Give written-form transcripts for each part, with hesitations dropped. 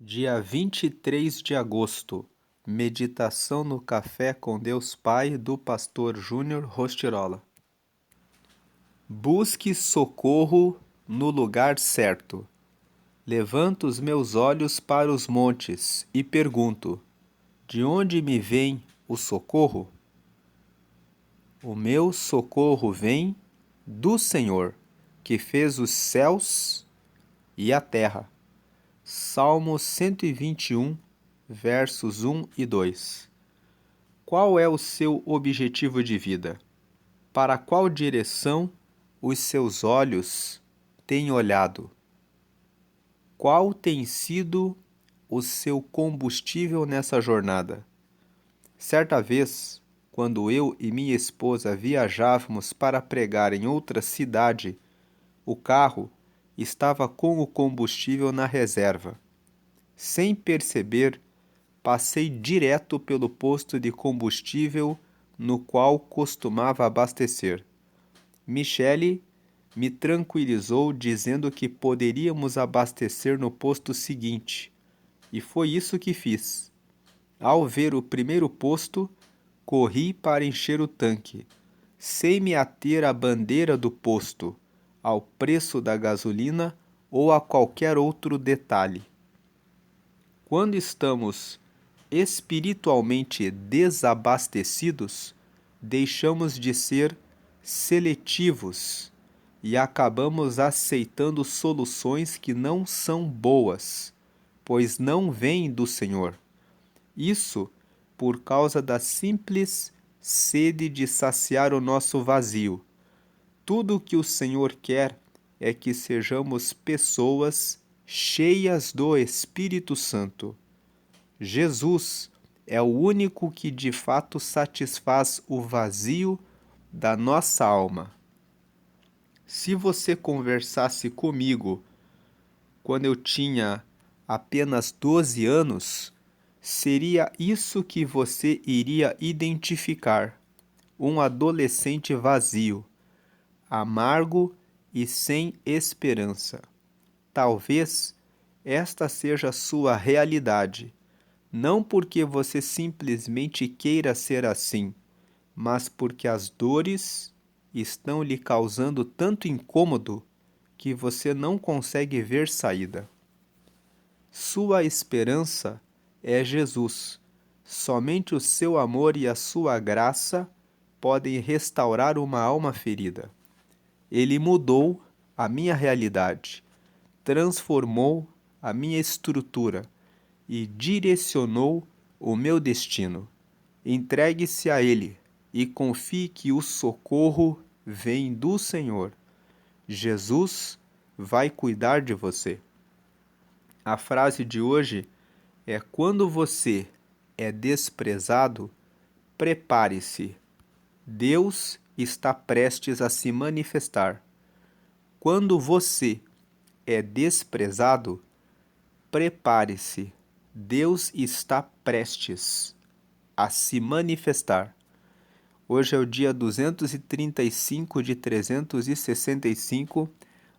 Dia 23 de agosto, meditação no Café com Deus Pai do Pastor Júnior Rostirola. Busque socorro no lugar certo. Levanto os meus olhos para os montes e pergunto: de onde me vem o socorro? O meu socorro vem do Senhor, que fez os céus e a terra. Salmo 121, versos 1 e 2. Qual é o seu objetivo de vida? Para qual direção os seus olhos têm olhado? Qual tem sido o seu combustível nessa jornada? Certa vez, quando eu e minha esposa viajávamos para pregar em outra cidade, o carro estava com o combustível na reserva. Sem perceber, passei direto pelo posto de combustível no qual costumava abastecer. Michele me tranquilizou dizendo que poderíamos abastecer no posto seguinte, e foi isso que fiz. Ao ver o primeiro posto, corri para encher o tanque, sem me ater à bandeira do posto, ao preço da gasolina ou a qualquer outro detalhe. Quando estamos espiritualmente desabastecidos, deixamos de ser seletivos e acabamos aceitando soluções que não são boas, pois não vêm do Senhor. Isso por causa da simples sede de saciar o nosso vazio. Tudo o que o Senhor quer é que sejamos pessoas cheias do Espírito Santo. Jesus é o único que de fato satisfaz o vazio da nossa alma. Se você conversasse comigo quando eu tinha apenas 12 anos, seria isso que você iria identificar: um adolescente vazio, amargo e sem esperança. Talvez esta seja a sua realidade. Não porque você simplesmente queira ser assim, mas porque as dores estão lhe causando tanto incômodo que você não consegue ver saída. Sua esperança é Jesus. Somente o seu amor e a sua graça podem restaurar uma alma ferida. Ele mudou a minha realidade, transformou a minha estrutura e direcionou o meu destino. Entregue-se a Ele e confie que o socorro vem do Senhor. Jesus vai cuidar de você. A frase de hoje é: quando você é desprezado, prepare-se. Deus está prestes a se manifestar. Quando você é desprezado, prepare-se. Deus está prestes a se manifestar. Hoje é o dia 235 de 365.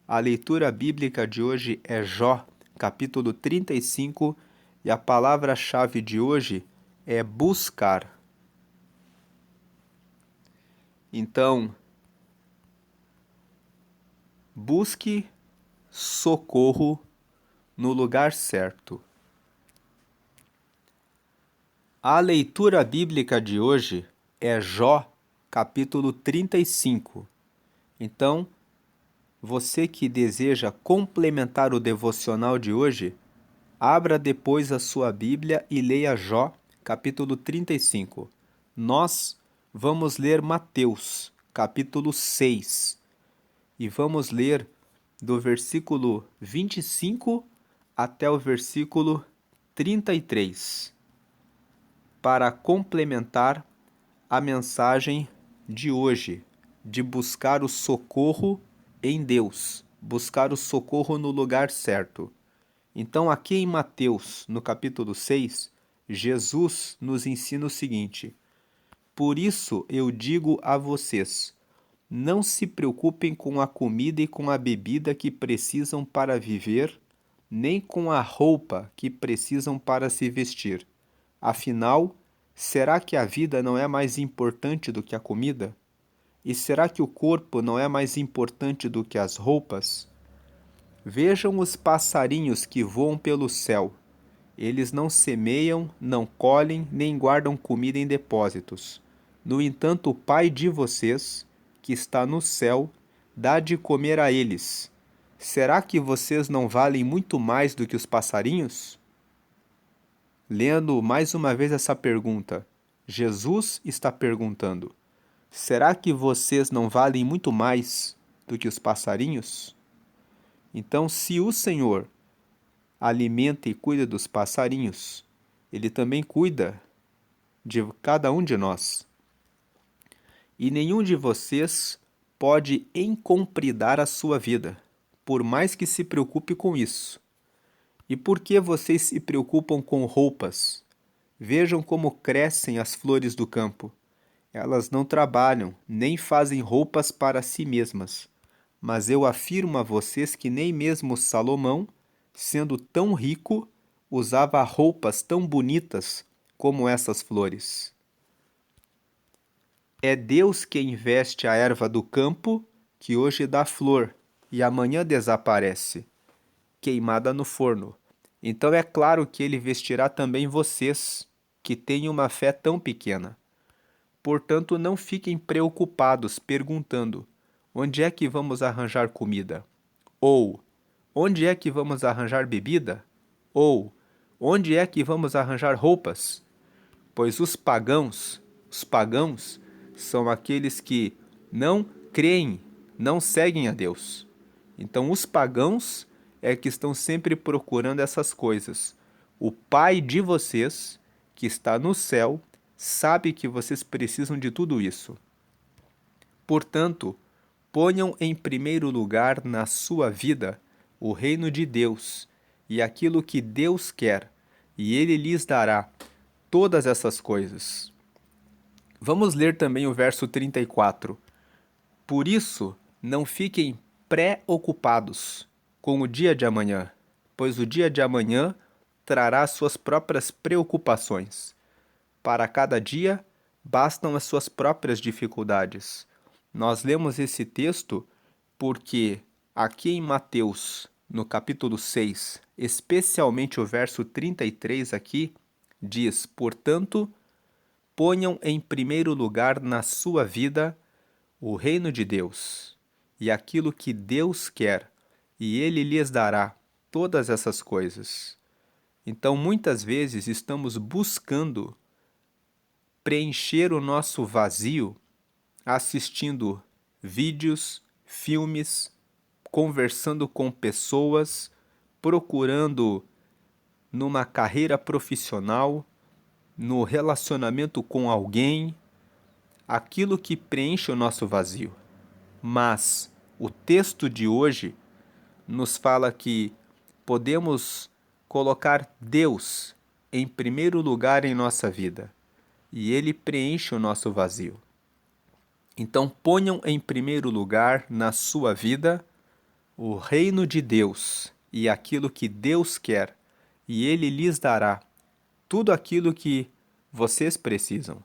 A leitura bíblica de hoje é Jó, capítulo 35, e a palavra-chave de hoje é buscar. Então, busque socorro no lugar certo. A leitura bíblica de hoje é Jó, capítulo 35. Então, você que deseja complementar o devocional de hoje, abra depois a sua Bíblia e leia Jó, capítulo 35. Nós vamos ler Mateus, capítulo 6, e vamos ler do versículo 25 até o versículo 33, para complementar a mensagem de hoje, de buscar o socorro em Deus, buscar o socorro no lugar certo. Então, aqui em Mateus, no capítulo 6, Jesus nos ensina o seguinte: por isso eu digo a vocês, não se preocupem com a comida e com a bebida que precisam para viver, nem com a roupa que precisam para se vestir. Afinal, será que a vida não é mais importante do que a comida? E será que o corpo não é mais importante do que as roupas? Vejam os passarinhos que voam pelo céu. Eles não semeiam, não colhem, nem guardam comida em depósitos. No entanto, o Pai de vocês, que está no céu, dá de comer a eles. Será que vocês não valem muito mais do que os passarinhos? Lendo mais uma vez essa pergunta, Jesus está perguntando: será que vocês não valem muito mais do que os passarinhos? Então, se o Senhor alimenta e cuida dos passarinhos, Ele também cuida de cada um de nós. E nenhum de vocês pode encompridar a sua vida, por mais que se preocupe com isso. E por que vocês se preocupam com roupas? Vejam como crescem as flores do campo. Elas não trabalham, nem fazem roupas para si mesmas. Mas eu afirmo a vocês que nem mesmo Salomão, sendo tão rico, usava roupas tão bonitas como essas flores. É Deus quem veste a erva do campo, que hoje dá flor e amanhã desaparece, queimada no forno. Então é claro que Ele vestirá também vocês, que têm uma fé tão pequena. Portanto, não fiquem preocupados perguntando: onde é que vamos arranjar comida? Ou onde é que vamos arranjar bebida? Ou onde é que vamos arranjar roupas? Pois os pagãos, são aqueles que não creem, não seguem a Deus. Então, os pagãos é que estão sempre procurando essas coisas. O Pai de vocês, que está no céu, sabe que vocês precisam de tudo isso. Portanto, ponham em primeiro lugar na sua vida o reino de Deus e aquilo que Deus quer, e Ele lhes dará todas essas coisas. Vamos ler também o verso 34. Por isso, não fiquem preocupados com o dia de amanhã, pois o dia de amanhã trará suas próprias preocupações. Para cada dia, bastam as suas próprias dificuldades. Nós lemos esse texto porque aqui em Mateus, no capítulo 6, especialmente o verso 33 aqui, diz: portanto, ponham em primeiro lugar na sua vida o reino de Deus e aquilo que Deus quer, e Ele lhes dará todas essas coisas. Então, muitas vezes estamos buscando preencher o nosso vazio assistindo vídeos, filmes, conversando com pessoas, procurando numa carreira profissional, no relacionamento com alguém, aquilo que preenche o nosso vazio. Mas o texto de hoje nos fala que podemos colocar Deus em primeiro lugar em nossa vida e Ele preenche o nosso vazio. Então ponham em primeiro lugar na sua vida o reino de Deus e aquilo que Deus quer, e Ele lhes dará tudo aquilo que vocês precisam.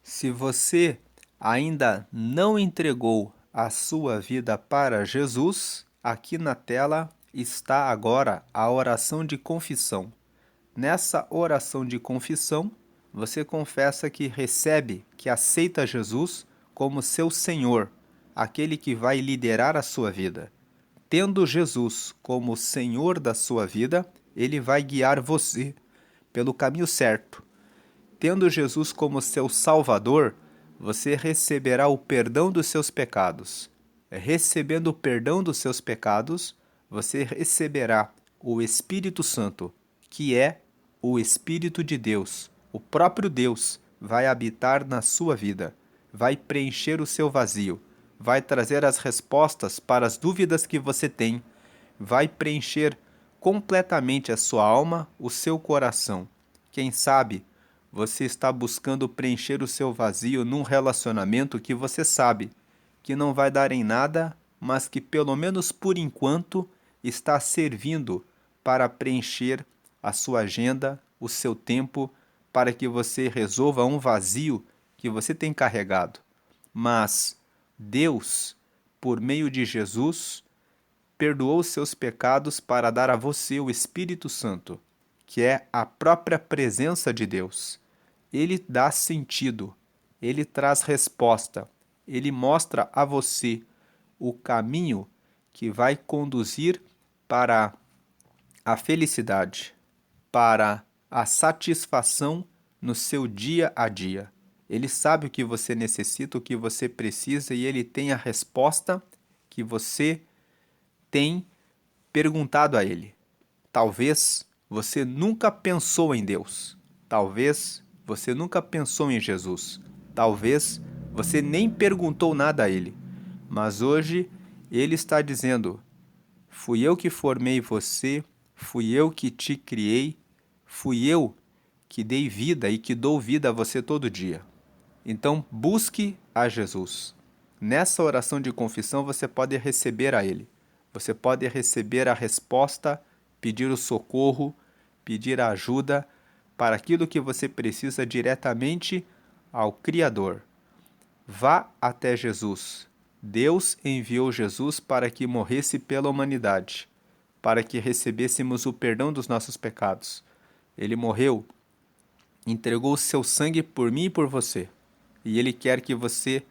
Se você ainda não entregou a sua vida para Jesus, aqui na tela está agora a oração de confissão. Nessa oração de confissão, você confessa que recebe, que aceita Jesus como seu Senhor, aquele que vai liderar a sua vida. Tendo Jesus como Senhor da sua vida, Ele vai guiar você pelo caminho certo. Tendo Jesus como seu Salvador, você receberá o perdão dos seus pecados. Recebendo o perdão dos seus pecados, você receberá o Espírito Santo, que é o Espírito de Deus. O próprio Deus vai habitar na sua vida, vai preencher o seu vazio, vai trazer as respostas para as dúvidas que você tem, vai preencher completamente a sua alma, o seu coração. Quem sabe você está buscando preencher o seu vazio num relacionamento que você sabe que não vai dar em nada mas que pelo menos por enquanto está servindo para preencher a sua agenda, o seu tempo, para que você resolva um vazio que você tem carregado. Mas Deus, por meio de Jesus, perdoou seus pecados para dar a você o Espírito Santo, que é a própria presença de Deus. Ele dá sentido, ele traz resposta, ele mostra a você o caminho que vai conduzir para a felicidade, para a satisfação no seu dia a dia. Ele sabe o que você necessita, o que você precisa e ele tem a resposta que você tem perguntado a ele. Talvez você nunca pensou em Deus. Talvez você nunca pensou em Jesus. Talvez você nem perguntou nada a ele. Mas hoje ele está dizendo: fui eu que formei você, fui eu que te criei, fui eu que dei vida e que dou vida a você todo dia. Então busque a Jesus. Nessa oração de confissão você pode receber a Ele. Você pode receber a resposta, pedir o socorro, pedir a ajuda para aquilo que você precisa diretamente ao Criador. Vá até Jesus. Deus enviou Jesus para que morresse pela humanidade, para que recebêssemos o perdão dos nossos pecados. Ele morreu, entregou o seu sangue por mim e por você. E Ele quer que você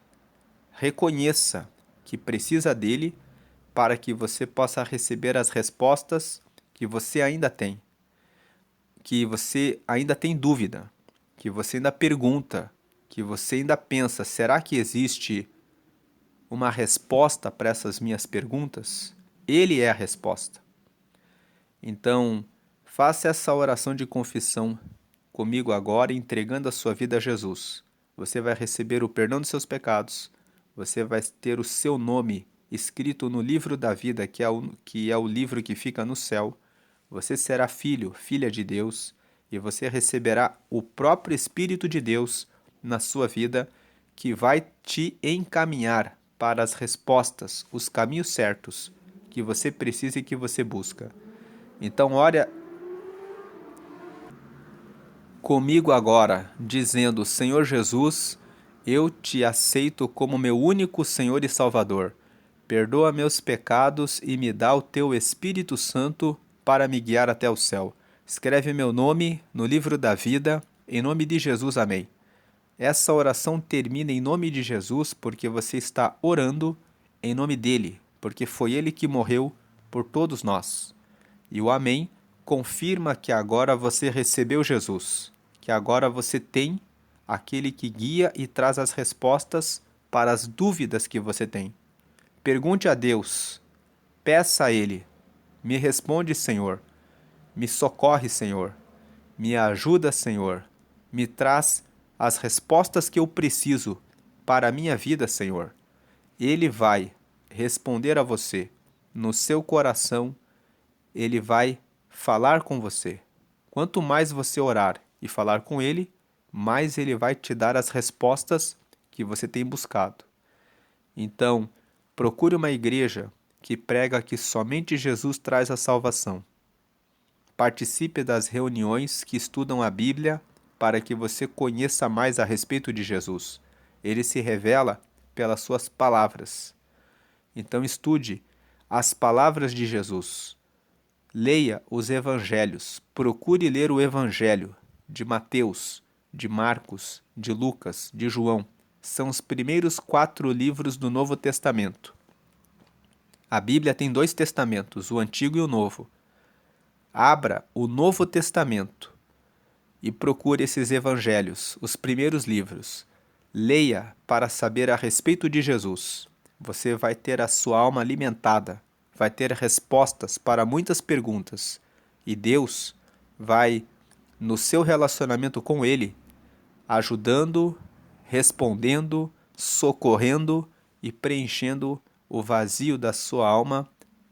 reconheça que precisa dele para que você possa receber as respostas que você ainda tem, que você ainda tem dúvida, que você ainda pergunta, que você ainda pensa: será que existe uma resposta para essas minhas perguntas? Ele é a resposta. Então, faça essa oração de confissão comigo agora, entregando a sua vida a Jesus. Você vai receber o perdão dos seus pecados, você vai ter o seu nome escrito no livro da vida, que é o livro que fica no céu. Você será filho, filha de Deus, e você receberá o próprio Espírito de Deus na sua vida, que vai te encaminhar para as respostas, os caminhos certos que você precisa e que você busca. Então, ore comigo agora, dizendo: Senhor Jesus, eu te aceito como meu único Senhor e Salvador. Perdoa meus pecados e me dá o teu Espírito Santo para me guiar até o céu. Escreve meu nome no livro da vida, em nome de Jesus, amém. Essa oração termina em nome de Jesus porque você está orando em nome dele, porque foi ele que morreu por todos nós. E o amém confirma que agora você recebeu Jesus, que agora você tem aquele que guia e traz as respostas para as dúvidas que você tem. Pergunte a Deus, peça a Ele: me responde, Senhor, me socorre, Senhor, me ajuda, Senhor, me traz as respostas que eu preciso para a minha vida, Senhor. Ele vai responder a você no seu coração, ele vai falar com você. Quanto mais você orar e falar com ele, mais ele vai te dar as respostas que você tem buscado. Então, procure uma igreja que prega que somente Jesus traz a salvação. Participe das reuniões que estudam a Bíblia para que você conheça mais a respeito de Jesus. Ele se revela pelas suas palavras. Então estude as palavras de Jesus. Leia os evangelhos. Procure ler o evangelho de Mateus, de Marcos, de Lucas, de João. São os primeiros 4 livros do Novo Testamento. A Bíblia tem 2 testamentos, o Antigo e o Novo. Abra o Novo Testamento e procure esses evangelhos, os primeiros livros. Leia para saber a respeito de Jesus. Você vai ter a sua alma alimentada, vai ter respostas para muitas perguntas. E Deus vai, no seu relacionamento com Ele, ajudando, respondendo, socorrendo e preenchendo o vazio da sua alma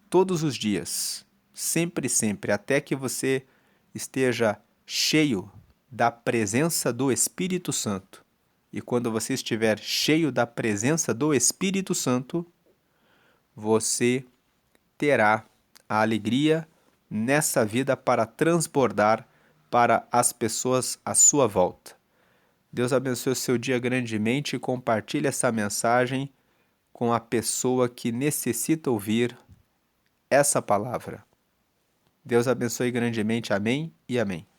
todos os dias. Sempre, sempre, até que você esteja cheio da presença do Espírito Santo. E quando você estiver cheio da presença do Espírito Santo, você terá a alegria nessa vida para transbordar para as pessoas à sua volta. Deus abençoe o seu dia grandemente e compartilhe essa mensagem com a pessoa que necessita ouvir essa palavra. Deus abençoe grandemente. Amém e amém.